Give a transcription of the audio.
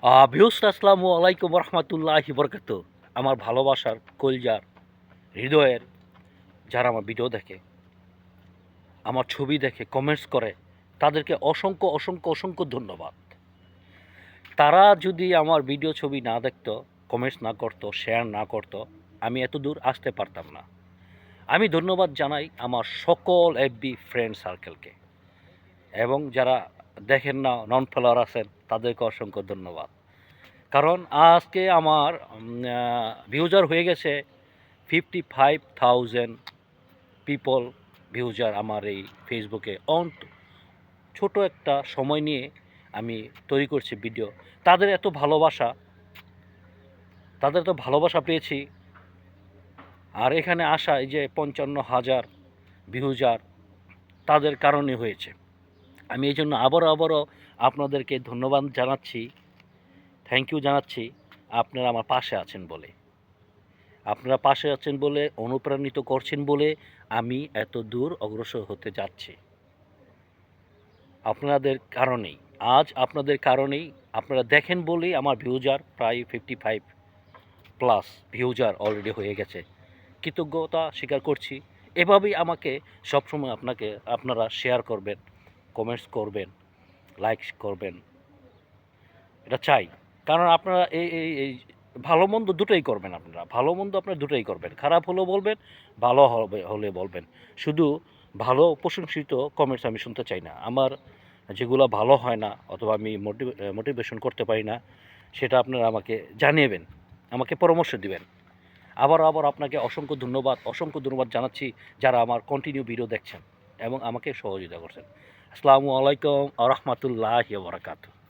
Views আসসালামু আলাইকুম রহমতুল্লাহি বরকাত। আমার ভালোবাসার কলজার হৃদয়ের যারা আমার ভিডিও দেখে, আমার ছবি দেখে, কমেন্টস করে, তাদেরকে অসংখ্য অসংখ্য অসংখ্য ধন্যবাদ। তারা যদি আমার ভিডিও ছবি না দেখতো, কমেন্টস না করতো, শেয়ার না করতো, আমি এত দূর আসতে পারতাম না। আমি ধন্যবাদ জানাই আমার সকল এফবি ফ্রেন্ড সার্কেলকে, এবং যারা দেখেন না, নন ফলোয়ার আছেন, তাদেরকে অসংখ্য ধন্যবাদ। কারণ আজকে আমার ভিউজার হয়ে গেছে 55,000 পিপল ভিউজার আমার এই ফেসবুকে। ছোট একটা সময় নিয়ে আমি তৈরি করছি ভিডিও। তাদের এত ভালোবাসা পেয়েছি। আর এখানে আসা এই যে 55,000 ভিউজার, তাদের কারণে হয়েছে। আমি এই জন্য আবারও আপনাদেরকে ধন্যবাদ জানাচ্ছি, থ্যাংক ইউ জানাচ্ছি। আপনারা আমার পাশে আছেন বলে, আপনারা পাশে আছেন বলে, অনুপ্রাণিত করছেন বলে আমি এত দূর অগ্রসর হতে যাচ্ছি। আপনাদের কারণেই, আজ আপনাদের কারণেই, আপনারা দেখেন বলেই আমার ভিউজার প্রায় 55 প্লাস ভিউজার অলরেডি হয়ে গেছে। কৃতজ্ঞতা স্বীকার করছি। এভাবেই আমাকে সবসময় আপনারা শেয়ার করবেন, কমেন্টস করবেন, লাইক করবেন, এটা চাই। কারণ আপনারা এই ভালো মন্দ দুটোই করবেন। আপনারা ভালো মন্দ আপনারা দুটোই করবেন। খারাপ হলেও বলবেন, ভালো হলে বলবেন। শুধু ভালো প্রশংসিত কমেন্টস আমি শুনতে চাই না। আমার যেগুলো ভালো হয় না অথবা আমি মোটিভেশন করতে পারি না, সেটা আপনারা আমাকে জানিয়েবেন, আমাকে পরামর্শ দিবেন। আবার আপনাকে অসংখ্য ধন্যবাদ জানাচ্ছি যারা আমার কন্টিনিউ ভিডিও দেখছেন এবং আমাকে সহযোগিতা করছেন। আসসালামু আলাইকুম ওয়া রাহমাতুল্লাহি ওয়া বারাকাতুহু।